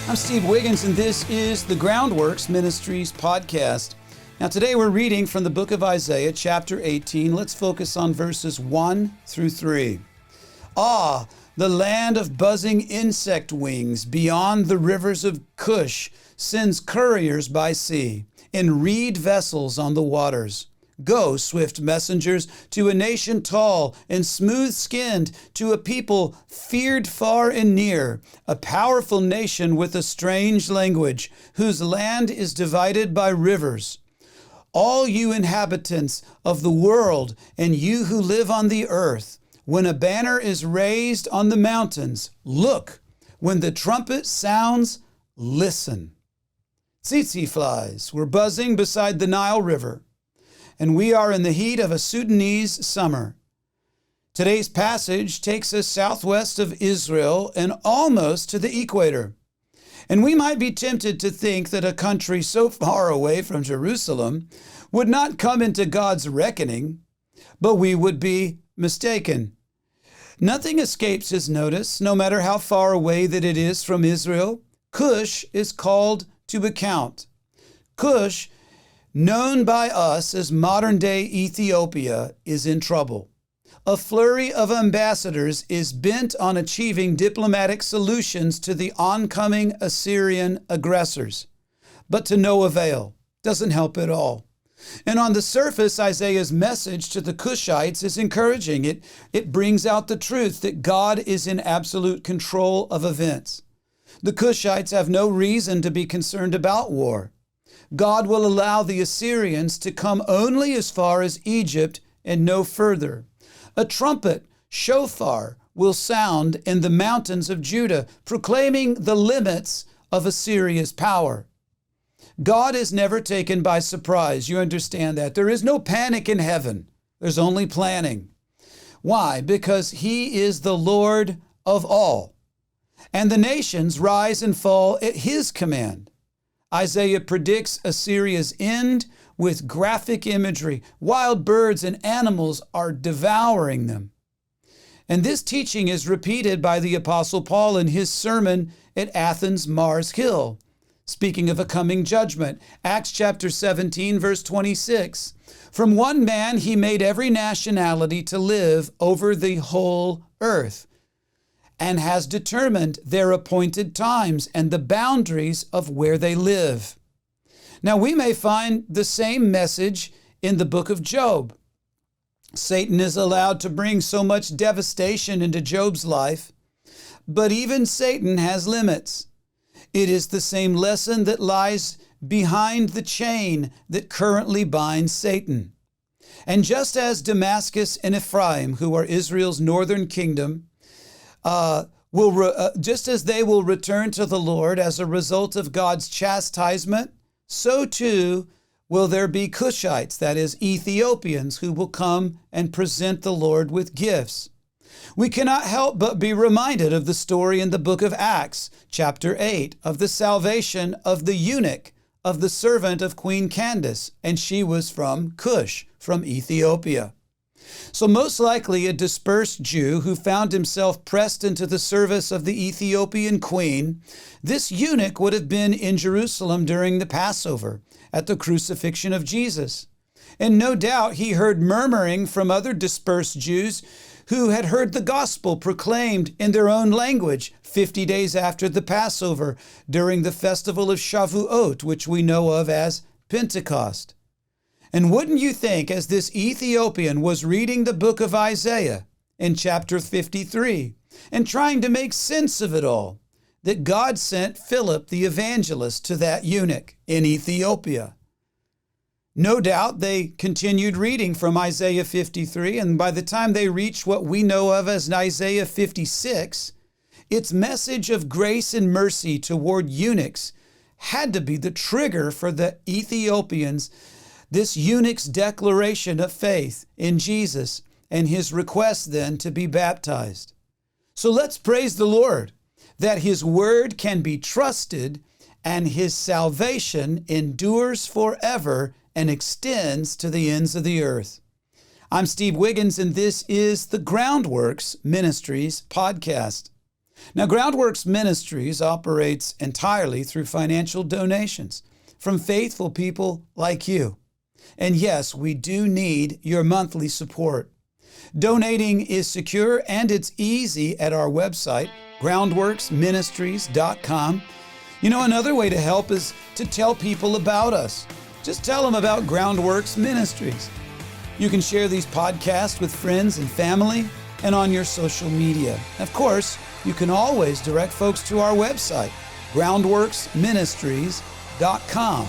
I'm Steve Wiggins, and this is the Groundworks Ministries podcast. Now, today we're reading from the book of Isaiah, chapter 18. Let's focus on verses 1 through 3. Ah, the land of buzzing insect wings beyond the rivers of Cush sends couriers by sea in reed vessels on the waters. Go, swift messengers, to a nation tall and smooth-skinned, to a people feared far and near, a powerful nation with a strange language, whose land is divided by rivers. All you inhabitants of the world, and you who live on the earth, when a banner is raised on the mountains, look. When the trumpet sounds, listen. Tsetse flies were buzzing beside the Nile River, and we are in the heat of a Sudanese summer. Today's passage takes us southwest of Israel and almost to the equator. And we might be tempted to think that a country so far away from Jerusalem would not come into God's reckoning, but we would be mistaken. Nothing escapes his notice, no matter how far away that it is from Israel. Cush is called to account. Cush, known by us as modern-day Ethiopia, is in trouble. A flurry of ambassadors is bent on achieving diplomatic solutions to the oncoming Assyrian aggressors, but to no avail. Doesn't help at all. And on the surface, Isaiah's message to the Cushites is encouraging. It brings out the truth that God is in absolute control of events. The Cushites have no reason to be concerned about war. God will allow the Assyrians to come only as far as Egypt and no further. A trumpet, shofar, will sound in the mountains of Judah, proclaiming the limits of Assyria's power. God is never taken by surprise. You understand that. There is no panic in heaven. There's only planning. Why? Because He is the Lord of all. And the nations rise and fall at His command. Isaiah predicts Assyria's end with graphic imagery. Wild birds and animals are devouring them. And this teaching is repeated by the Apostle Paul in his sermon at Athens Mars Hill, speaking of a coming judgment. Acts chapter 17, verse 26. From one man he made every nationality to live over the whole earth, and has determined their appointed times and the boundaries of where they live. Now, we may find the same message in the book of Job. Satan is allowed to bring so much devastation into Job's life, but even Satan has limits. It is the same lesson that lies behind the chain that currently binds Satan. And just as Damascus and Ephraim, who are Israel's northern kingdom, just as they will return to the Lord as a result of God's chastisement, so too will there be Cushites, that is, Ethiopians, who will come and present the Lord with gifts. We cannot help but be reminded of the story in the book of Acts, chapter 8, of the salvation of the eunuch, of the servant of Queen Candace, and she was from Cush, from Ethiopia. So most likely a dispersed Jew who found himself pressed into the service of the Ethiopian queen, this eunuch would have been in Jerusalem during the Passover at the crucifixion of Jesus. And no doubt he heard murmuring from other dispersed Jews who had heard the gospel proclaimed in their own language 50 days after the Passover during the festival of Shavuot, which we know of as Pentecost. And wouldn't you think, as this Ethiopian was reading the book of Isaiah in chapter 53 and trying to make sense of it all, that God sent Philip the evangelist to that eunuch in Ethiopia? No doubt they continued reading from Isaiah 53, and by the time they reached what we know of as Isaiah 56, its message of grace and mercy toward eunuchs had to be the trigger for the Ethiopians. This eunuch's declaration of faith in Jesus and his request then to be baptized. So let's praise the Lord that His word can be trusted and His salvation endures forever and extends to the ends of the earth. I'm Steve Wiggins, and this is the Groundworks Ministries podcast. Now, Groundworks Ministries operates entirely through financial donations from faithful people like you. And yes, we do need your monthly support. Donating is secure and it's easy at our website, groundworksministries.com. You know, another way to help is to tell people about us. Just tell them about Groundworks Ministries. You can share these podcasts with friends and family and on your social media. Of course, you can always direct folks to our website, groundworksministries.com.